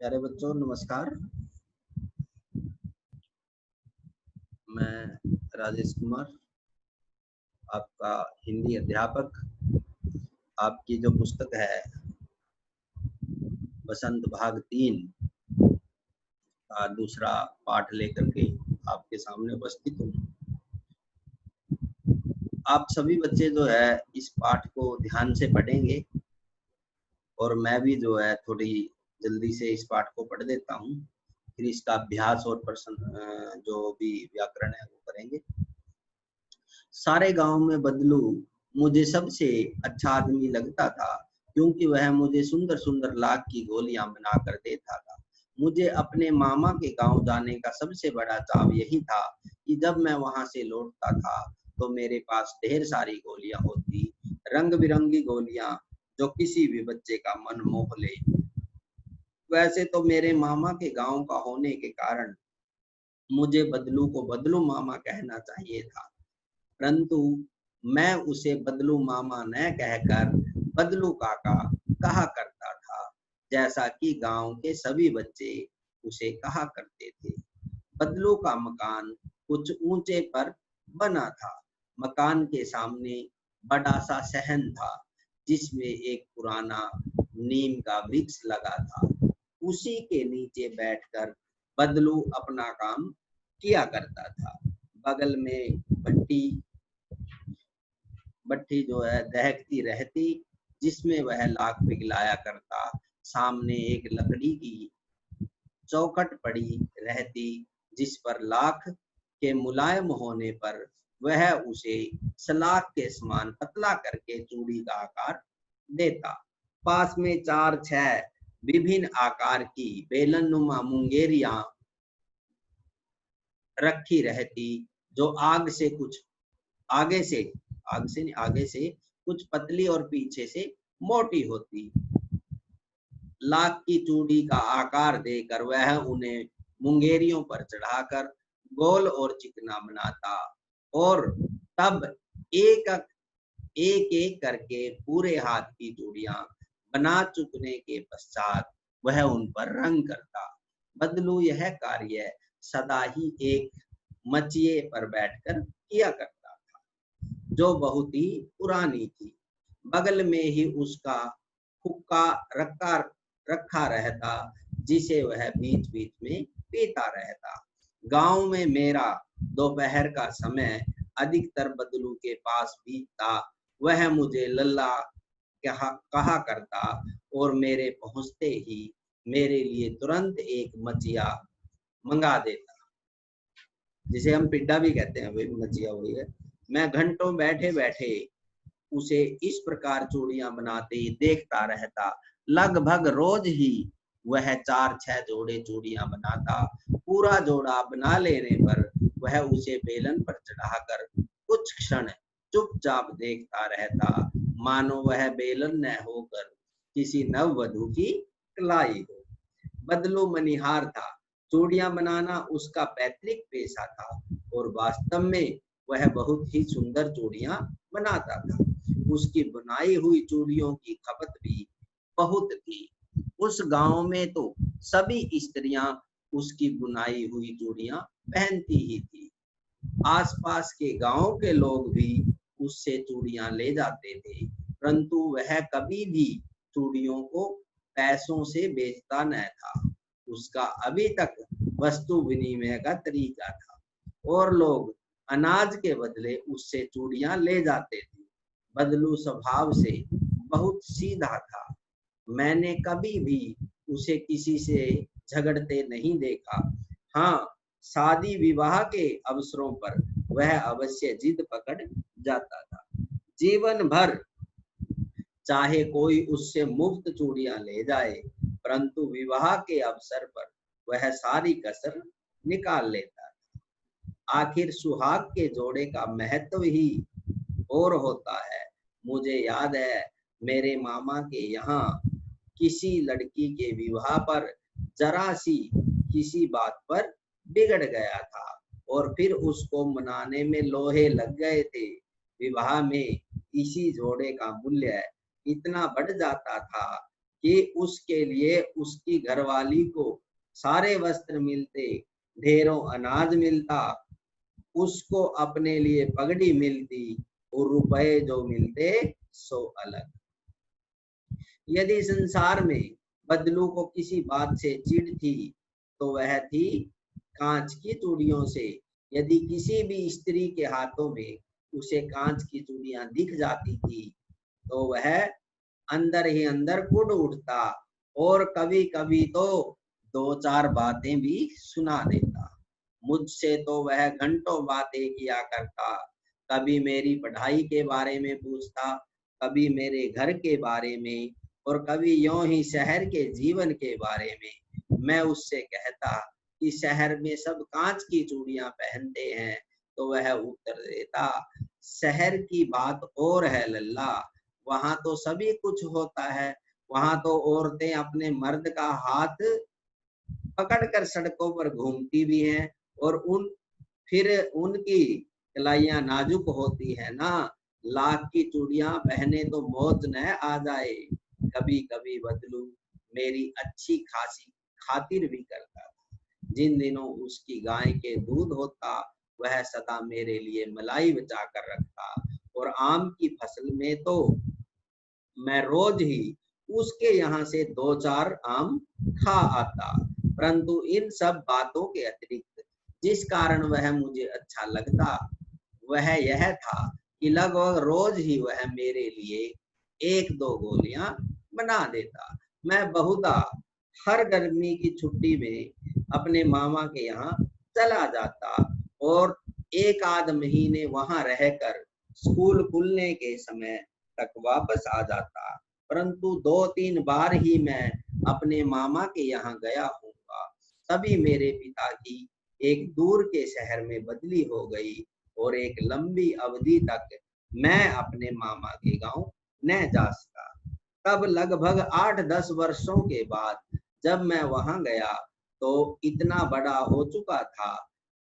प्यारे बच्चों नमस्कार। मैं राजेश कुमार, आपका हिंदी अध्यापक। आपकी जो पुस्तक है बसंत भाग 3 का दूसरा पाठ लेकर के आपके सामने उपस्थित हूँ। आप सभी बच्चे जो है इस पाठ को ध्यान से पढ़ेंगे और मैं भी जो है थोड़ी जल्दी से इस पाठ को पढ़ देता हूँ, फिर इसका अभ्यास और प्रश्न जो भी व्याकरण है वो करेंगे। सारे गांव में बदलू मुझे सबसे अच्छा आदमी लगता था, क्योंकि वह मुझे सुंदर सुंदर लाख की गोलियां बना कर देता था। मुझे अपने मामा के गांव जाने का सबसे बड़ा चाव यही था कि जब मैं वहां से लौटता था तो मेरे पास ढेर सारी गोलियां होती, रंग बिरंगी गोलियां जो किसी भी बच्चे का मन मोह ले। वैसे तो मेरे मामा के गांव का होने के कारण मुझे बदलू को बदलू मामा कहना चाहिए था, परंतु मैं उसे बदलू मामा न कहकर बदलू काका कहा करता था, जैसा कि गांव के सभी बच्चे उसे कहा करते थे। बदलू का मकान कुछ ऊंचे पर बना था। मकान के सामने बड़ा सा सहन था, जिसमें एक पुराना नीम का वृक्ष लगा था। उसी के नीचे बैठकर बदलू अपना काम किया करता था। बगल में भट्टी जो है दहकती रहती, जिसमें वह लाख पिघलाया करता। सामने एक लकड़ी की चौखट पड़ी रहती, जिस पर लाख के मुलायम होने पर वह उसे सलाख के समान पतला करके चूड़ी का आकार देता। पास में 4-6 विभिन्न आकार की बेलनुमा मुंगेरियां रखी रहती, जो आगे से कुछ पतली और पीछे से मोटी होती। लाख की चूड़ी का आकार देकर वह उन्हें मुंगेरियों पर चढ़ाकर गोल और चिकना बनाता, और तब एक एक करके पूरे हाथ की चूड़ियां बना चुकने के पश्चात वह उन पर रंग करता। बदलू यह कार्य सदा ही एक मचिए पर बैठकर किया करता था, जो बहुत ही पुरानी थी। बगल में ही उसका हुक्का रखा रहता, जिसे वह बीच बीच में पीता रहता। गांव में मेरा दोपहर का समय अधिकतर बदलू के पास बीतता। वह मुझे लल्ला कहा करता और मेरे पहुंचते ही मेरे लिए तुरंत एक मचिया मंगा देता, जिसे हम पिड्डा भी कहते हैं, वही मचिया वही है। मैं घंटों बैठे बैठे उसे इस प्रकार चूड़ियां बनाते देखता रहता। लगभग रोज ही वह 4-6 जोड़े चूड़ियां बनाता। पूरा जोड़ा बना लेने पर वह उसे बेलन पर चढ़ाकर कुछ क्षण चुपचाप देखता रहता, मानो वह बेलन न होकर किसी नववधू की कलाई हो। बदलू मनिहार था। चूड़ियां बनाना उसका पैतृक पेशा था, और वास्तव में वह बहुत ही सुंदर चूड़ियां बनाता था। उसकी बुनाई हुई चूड़ियों की खपत भी बहुत थी। उस गांव में तो सभी स्त्रियां उसकी बुनाई हुई चूड़ियां पहनती ही थी। आसपास के गांव के लोग भी उससे चूड़ियां ले जाते थे, परंतु वह कभी भी चूड़ियों को पैसों से बेचता न था। उसका अभी तक वस्तु विनिमय का तरीका था, और लोग अनाज के बदले उससे चूड़ियां ले जाते थे। बदलू स्वभाव से बहुत सीधा था। मैंने कभी भी उसे किसी से झगड़ते नहीं देखा। हाँ, शादी विवाह के अवसरों पर वह अवश्य जिद पकड़ जाता था। जीवन भर चाहे कोई उससे मुफ्त चूड़ियां ले जाए, परंतु विवाह के अवसर पर वह सारी कसर निकाल लेता था। आखिर सुहाग के जोड़े का महत्व ही और होता है। मुझे याद है, मेरे मामा के यहाँ किसी लड़की के विवाह पर जरा सी किसी बात पर बिगड़ गया था, और फिर उसको मनाने में लोहे लग गए थे। विवाह में इसी जोड़े का मूल्य इतना बढ़ जाता था कि उसके लिए उसकी घरवाली को सारे वस्त्र मिलते, ढेरों अनाज मिलता, उसको अपने लिए पगड़ी मिलती और रुपए जो मिलते सो अलग। यदि संसार में बदलू को किसी बात से चिढ़ थी तो वह थी कांच की चूड़ियों से। यदि किसी भी स्त्री के हाथों में उसे कांच की चूड़ियां दिख जाती थी तो वह अंदर ही अंदर कुढ़ उठता और कभी कभी तो दो चार बातें भी सुना देता। मुझसे तो वह घंटों बातें किया करता, कभी मेरी पढ़ाई के बारे में पूछता, कभी मेरे घर के बारे में, और कभी यूं ही शहर के जीवन के बारे में। मैं उससे कहता कि शहर में सब कांच की चूड़ियां पहनते हैं तो वह उत्तर देता, शहर की बात और है लल्ला, वहां तो सभी कुछ होता है। वहां तो औरतें अपने मर्द का हाथ पकड़कर सड़कों पर घूमती भी हैं और फिर उनकी कलाइयां नाजुक होती है ना। लाख की चूड़ियां पहने तो मौत न आ जाए। कभी कभी बदलू मेरी अच्छी खासी खातिर भी करता था। जिन दिनों उसकी गाय के दूध होता वह सदा मेरे लिए मलाई बचा कर रखता, और आम की फसल में तो मैं रोज ही उसके यहाँ से दो चार आम खा आता। परंतु इन सब बातों के अतिरिक्त जिस कारण वह मुझे अच्छा लगता वह यह था कि लगभग रोज ही वह मेरे लिए एक दो गोलियां बना देता। मैं बहुधा हर गर्मी की छुट्टी में अपने मामा के यहाँ चला जाता और एक आध महीने वहां रहकर स्कूल खुलने के समय तक वापस आ जाता। परंतु दो तीन बार ही मैं अपने मामा के यहाँ गया हूँगा। तभी मेरे पिता की एक दूर के शहर में बदली हो गई और एक लंबी अवधि तक मैं अपने मामा के गांव न जा सका। तब लगभग 8-10 वर्षों के बाद जब मैं वहां गया तो इतना बड़ा हो चुका था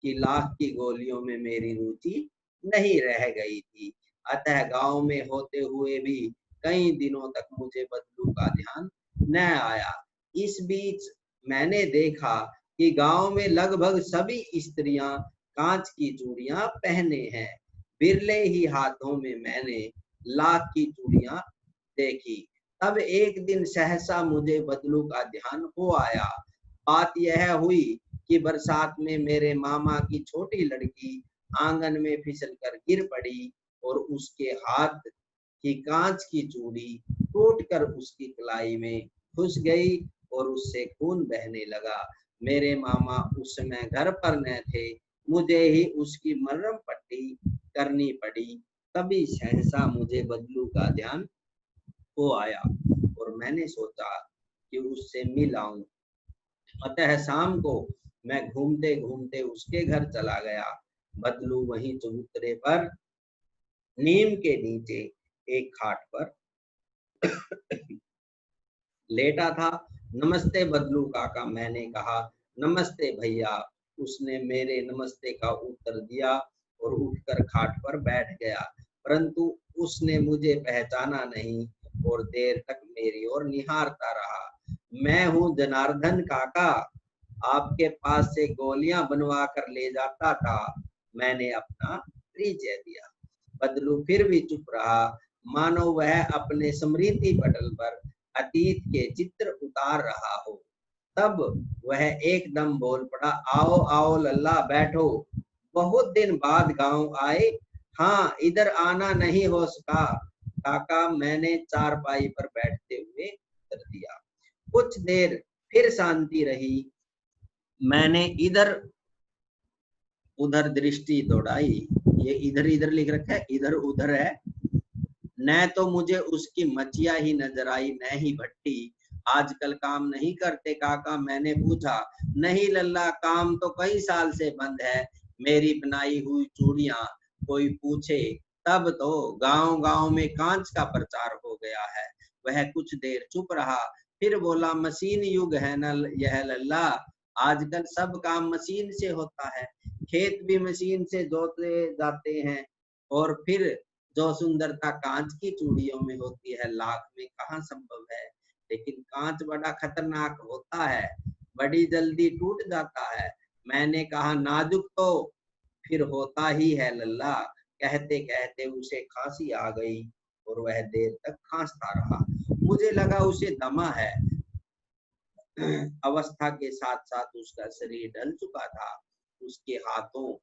कि लाख की गोलियों में मेरी रुचि नहीं रह गई थी। अतः गांव में होते हुए भी कई दिनों तक मुझे बदलू का ध्यान न आया। इस बीच मैंने देखा कि गांव में लगभग सभी स्त्रियां कांच की चूड़ियां पहने हैं। बिरले ही हाथों में मैंने लाख की चूड़ियां देखी। तब एक दिन सहसा मुझे बदलू का ध्यान हो आया। बात यह हुई कि बरसात में मेरे मामा की छोटी लड़की आंगन में फिसलकर गिर पड़ी और उसके हाथ की कांच की चूड़ी टूटकर उसकी कलाई में घुस गई और उससे खून बहने लगा। मेरे मामा उस समय घर पर न थे, मुझे ही उसकी मरहम पट्टी करनी पड़ी। तभी सहसा मुझे बदलू का ध्यान हो आया और मैंने सोचा कि उससे मिल आऊं। अतः शाम को मैं घूमते घूमते उसके घर चला गया। बदलू वहीं चबूतरे पर नीम के नीचे एक खाट पर लेटा था। नमस्ते बदलू काका, मैंने कहा। नमस्ते भैया, उसने मेरे नमस्ते का उत्तर दिया और उठकर खाट पर बैठ गया। परंतु उसने मुझे पहचाना नहीं और देर तक मेरी ओर निहारता रहा। मैं हूँ जनार्दन काका, आपके पास से गोलियां बनवा कर ले जाता था। मैंने अपना परिचय दिया। बदलू फिर भी चुप रहा, मानो वह अपने स्मृति पटल पर अतीत के चित्र उतार रहा हो। तब वह एकदम बोल पड़ा, आओ आओ लल्ला, बैठो। बहुत दिन बाद गांव आए? हाँ, इधर आना नहीं हो सका काका, मैंने चारपाई पर बैठते हुए उत्तर दिया। कुछ देर फिर शांति रही। मैंने इधर उधर दृष्टि दौड़ाई। ये इधर इधर लिख रखा है, इधर उधर है। न तो मुझे उसकी मचिया ही नजर आई, न ही भट्टी। आजकल काम नहीं करते काका, मैंने पूछा। नहीं लल्ला, काम तो कई साल से बंद है। मेरी बनाई हुई चूड़ियां कोई पूछे तब तो गांव गांव में कांच का प्रचार हो गया है। वह कुछ देर चुप रहा, फिर बोला, मशीन युग है न यह लल्ला, आजकल सब काम मशीन से होता है। खेत भी मशीन से जोते जाते हैं और फिर जो सुंदरता कांच की चूड़ियों में होती है लाख में कहाँ संभव है। लेकिन कांच बड़ा खतरनाक होता है, बड़ी जल्दी टूट जाता है। मैंने कहा नाजुक तो फिर होता ही है लल्ला। कहते कहते उसे खांसी आ गई और वह देर तक खांसता रहा। मुझे लगा उसे दमा है। अवस्था के साथ साथ उसका शरीर ढल चुका था। उसके हाथों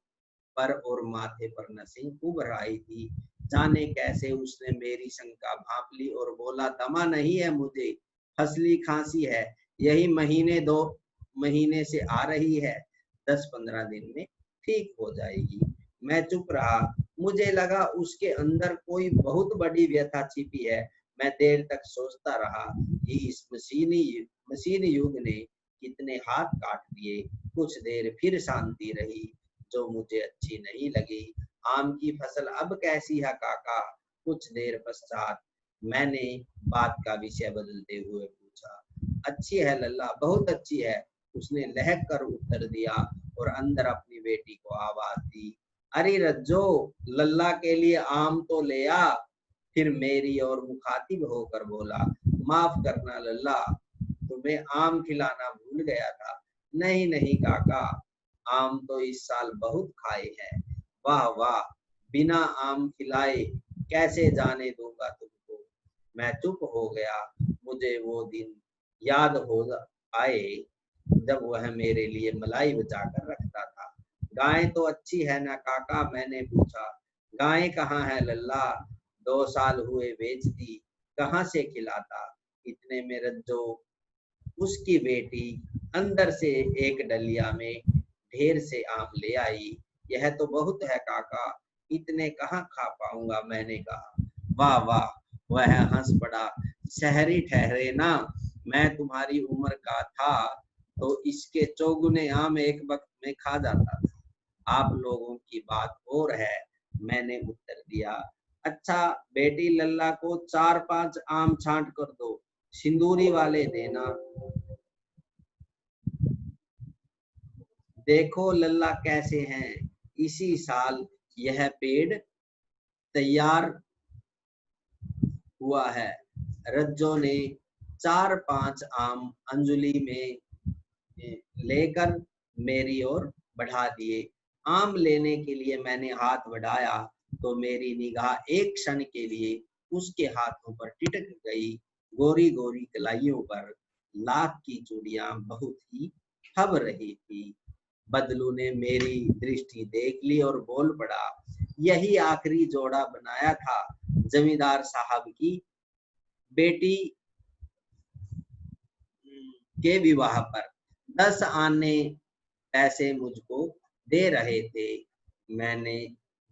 पर और माथे पर नसें उभर आई थी। जाने कैसे उसने मेरी शंका भांप ली और बोला, दमा नहीं है मुझे, फसली खांसी है। यही महीने 2 महीने से आ रही है, 10-15 दिन में ठीक हो जाएगी। मैं चुप रहा। मुझे लगा उसके अंदर कोई बहुत बड़ी व्यथा छिपी है। मैं देर तक सोचता रहा कि इस मशीनी युग ने कितने हाथ काट दिए। कुछ देर फिर शांति रही, जो मुझे अच्छी नहीं लगी। आम की फसल अब कैसी है काका? कुछ देर पश्चात मैंने बात का विषय बदलते हुए पूछा। अच्छी है लल्ला, बहुत अच्छी है, उसने लहक कर उत्तर दिया और अंदर अपनी बेटी को आवाज दी। अरे रज्जो, लल्ला के लिए आम तो ले आ। फिर मेरी ओर मुखातिब होकर बोला, माफ करना लल्ला, तुम्हें आम खिलाना भूल गया था। नहीं नहीं काका, आम तो इस साल बहुत खाए हैं। वाह वाह, बिना आम खिलाए कैसे जाने दूंगा तुमको। मैं चुप हो गया। मुझे वो दिन याद हो आए जब वह मेरे लिए मलाई बचा कर रखता था। गाय तो अच्छी है ना काका? मैंने पूछा। गाय कहाँ है लल्ला, 2 साल हुए बेच दी, कहाँ से खिलाता। इतने में रज्जो, उसकी बेटी, अंदर से एक डलिया में ढेर से आम ले आई। यह तो बहुत है काका, इतने कहाँ खा पाऊंगा। मैंने कहा। वाह वाह, वह हंस पड़ा। शहरी ठहरे ना, मैं तुम्हारी उम्र का था तो इसके चौगुने आम एक वक्त में खा जाता था। आप लोगों की बात और है, मैंने उत्तर दिया। अच्छा, बेटी लल्ला को 4-5 आम छांट कर दो, सिंदूरी वाले देना। देखो लल्ला कैसे हैं, इसी साल यह पेड़ तैयार हुआ है। रज्जो ने 4-5 आम अंजुली में लेकर मेरी ओर बढ़ा दिए। आम लेने के लिए मैंने हाथ बढ़ाया तो मेरी निगाह एक क्षण के लिए उसके हाथों पर टिटक गई। गोरी गोरी कलाइयों पर लाख की चूड़ियां बहुत ही हब रही थी। बदलू ने मेरी दृष्टि देख ली और बोल पड़ा, यही आखिरी जोड़ा बनाया था जमींदार साहब की बेटी के विवाह पर। 10 आने पैसे मुझको दे रहे थे। मैंने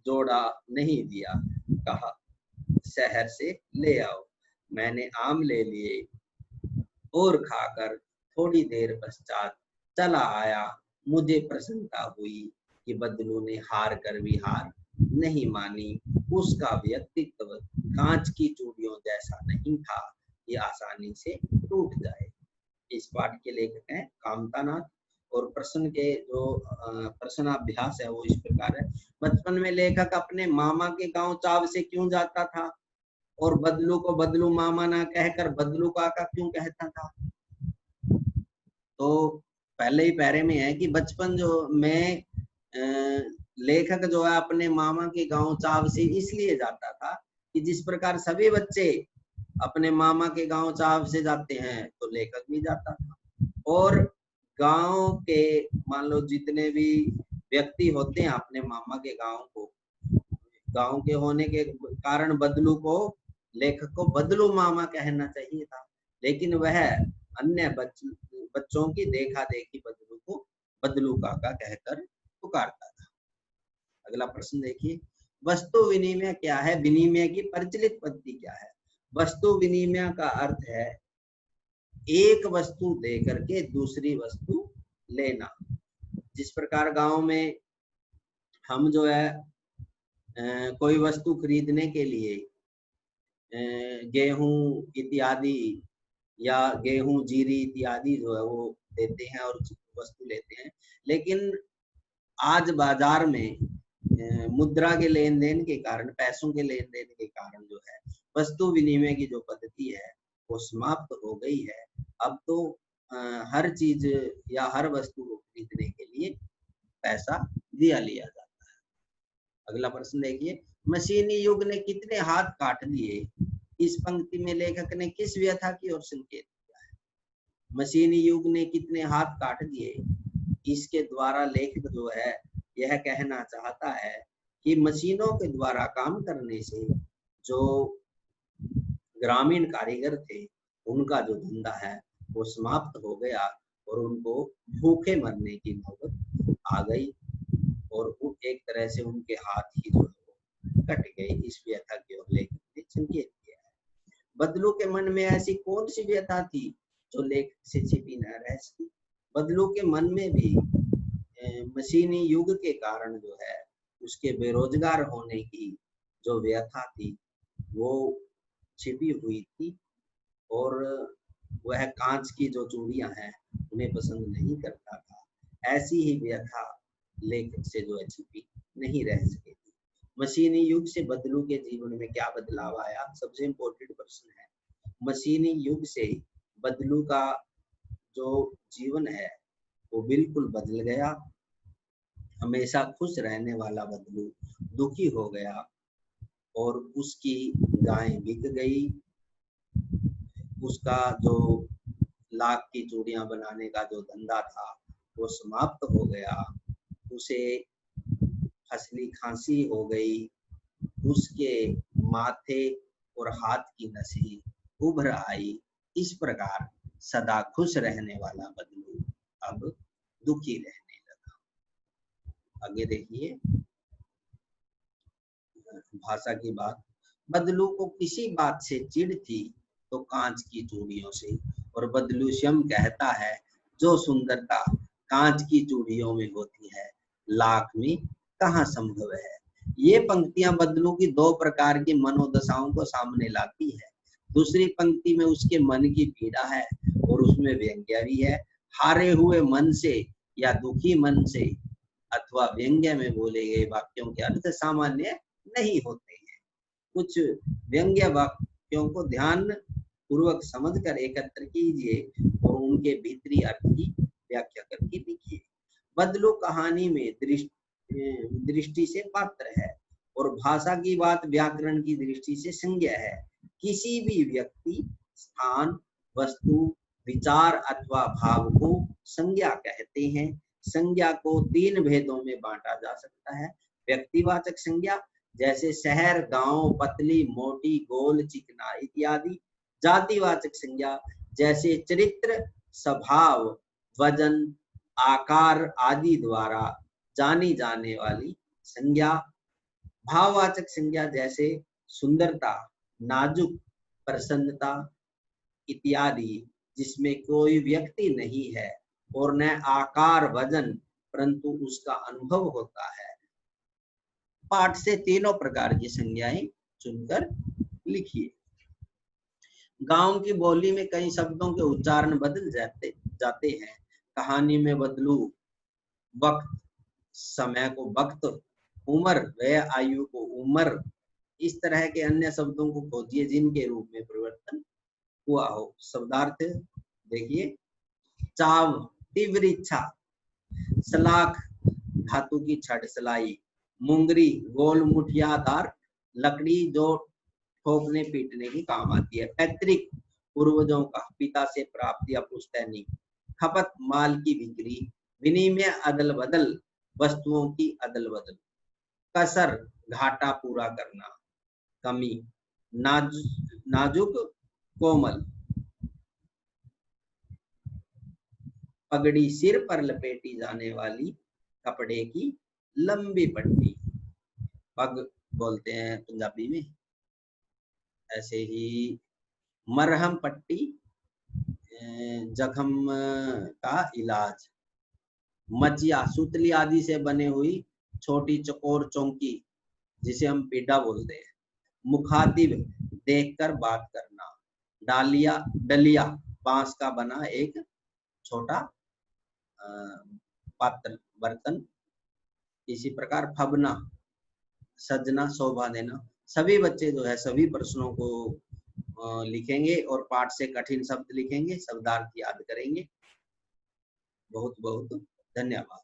जोड़ा नहीं दिया, कहा शहर से ले आओ। मैंने आम ले लिए और खाकर थोड़ी देर पश्चात चला आया। मुझे प्रसन्नता हुई कि बदलू ने हार कर भी हार नहीं मानी। उसका व्यक्तित्व कांच की चूड़ियों जैसा नहीं था कि आसानी से टूट जाए। इस पाठ के लेखक हैं कामतानाथ और प्रश्न के जो प्रश्नाभ्यास है वो इस प्रकार है। बचपन में लेखक अपने मामा के गांव चाव से क्यों जाता था और बदलू को बदलू मामा ना कहकर बदलू काका क्यों कहता था? तो पहले ही पैरे में है कि बचपन जो में लेखक जो है अपने मामा के गांव चाव से इसलिए जाता था कि जिस प्रकार सभी बच्चे अपने मामा के गांव चाव से जाते हैं तो लेखक भी जाता था। और गांव के मान लो जितने भी व्यक्ति होते हैं अपने मामा के गांव के होने के कारण बदलू को, लेखक को बदलू मामा कहना चाहिए था, लेकिन वह अन्य बच्चों की देखा देखी बदलू को बदलू काका कहकर पुकारता था। अगला प्रश्न देखिए, वस्तु विनिमय क्या है? विनिमय की प्रचलित पद्धति क्या है? वस्तु विनिमय का अर्थ है एक वस्तु देकर के दूसरी वस्तु लेना। जिस प्रकार गांव में हम जो है कोई वस्तु खरीदने के लिए गेहूं इत्यादि या गेहूं जीरी इत्यादि जो है वो देते हैं और वस्तु लेते हैं। लेकिन आज बाजार में मुद्रा के लेन देन के कारण, पैसों के लेन देन के कारण जो है वस्तु विनिमय की जो पद्धति है वो समाप्त हो गई है। अब तो हर चीज या हर वस्तु को खरीदने के लिए पैसा दिया लिया जाता है। अगला प्रश्न देखिए, मशीनी युग ने कितने हाथ काट दिए? इस पंक्ति में लेखक ने किस व्यथा की ओर संकेत किया है? मशीनी युग ने कितने हाथ काट दिए, इसके द्वारा लेखक जो है यह कहना चाहता है कि मशीनों के द्वारा काम करने से जो ग्रामीण कारीगर थे उनका जो धंधा है वो समाप्त हो गया और उनको भूखे मरने की नौबत आ गई और एक तरह से उनके हाथ ही जो है कट गए। इस व्यथा की ओर लेखक ने संकेत किया है। बदलू के मन में ऐसी कौन सी व्यथा थी जो लेखक से छिपी न रह सकी? बदलू के मन में भी मशीनी युग के कारण जो है उसके बेरोजगार होने की जो व्यथा थी वो छिपी हुई थी और वह कांच की जो चूड़ियां हैं उन्हें पसंद नहीं करता था। ऐसी ही व्यथा लेखक से जो है छिपी नहीं रह सकेगी। मशीनी युग से बदलू के जीवन में क्या बदलाव आया? सबसे इम्पोर्टेंट प्रश्न है। मशीनी युग से बदलू का जो जीवन है वो बिल्कुल बदल गया। हमेशा खुश रहने वाला बदलू दुखी हो गया और उसकी गाय बिक गई। उसका जो लाख की चूड़ियां बनाने का जो धंधा था वो समाप्त हो गया। उसे फसली खांसी हो गई। उसके माथे और हाथ की नसी उभर आई। इस प्रकार सदा खुश रहने वाला बदलू अब दुखी रहने लगा। आगे देखिए भाषा की बात। बदलू को किसी बात से चिढ़ थी तो कांच की चूड़ियों से, और बदलू स्वयं कहता है जो सुंदरता कांच की चूड़ियों में होती है लाख में कहाँ संभव है। ये पंक्तियां बदलू की दो प्रकार की मनोदशाओं को सामने लाती है। दूसरी पंक्ति में उसके मन की पीड़ा है और उसमें व्यंग्य भी है। हारे हुए मन से या दुखी मन से अथवा व्यंग्य में बोले गए वाक्यों के अर्थ सामान्य नहीं होते हैं। कुछ व्यंग्य वाक्यों को ध्यान पूर्वक समझकर एकत्र कीजिए और उनके भीतरी अर्थ की व्याख्या करके लिखिए। बदलू कहानी में दृष्टि से पात्र है और भाषा की बात व्याकरण की दृष्टि से संज्ञा है। किसी भी व्यक्ति, स्थान, वस्तु, विचार अथवा भाव को संज्ञा कहते हैं। संज्ञा को तीन भेदों में बांटा जा सकता है। व्यक्तिवाचक संज्ञा जैसे शहर, गांव, पतली, मोटी, गोल, चिकना इत्यादि। जातिवाचक संज्ञा जैसे चरित्र, स्वभाव, वजन, आकार आदि द्वारा जानी जाने वाली संज्ञा। भाववाचक संज्ञा जैसे सुंदरता, नाजुक, प्रसन्नता इत्यादि, जिसमें कोई व्यक्ति नहीं है और न आकार, वजन, परंतु उसका अनुभव होता है। पाठ से तीनों प्रकार की संज्ञाएं चुनकर लिखिए। गांव की बोली में कई शब्दों के उच्चारण बदल जाते हैं। कहानी में बदलू वक्त, समय को वक्त, उम्र व आयु को उम्र, इस तरह के अन्य शब्दों को खोजिए जिनके रूप में परिवर्तन हुआ हो। शब्दार्थ देखिए। चाव तीव्र इच्छा, सलाख धातु की छड़ सलाई, मुंगरी गोल मुठियादार लकड़ी जो ठोकने पीटने की काम आती है। पैतृक पूर्वजों का, पिता से प्राप्त या पुश्तैनी। खपत माल की बिक्री, विनिमय अदल बदल, वस्तुओं की अदल बदल। कसर घाटा पूरा करना, कमी। नाजुक कोमल, पगड़ी सिर पर लपेटी जाने वाली कपड़े की लंबी पट्टी, पग बोलते हैं पंजाबी में। ऐसे ही मरहम पट्टी, जख्म का इलाज। मचिया सुतली आदि से बने हुई छोटी चकोर चौकी जिसे हम पीढ़ा बोलते हैं। मुखातिब देखकर बात करना। डालिया डलिया बांस का बना एक छोटा पात्र बर्तन। इसी प्रकार फबना सजना, शोभा देना। सभी बच्चे जो है सभी प्रश्नों को लिखेंगे और पाठ से कठिन शब्द लिखेंगे, शब्दार्थ याद करेंगे। बहुत बहुत धन्यवाद।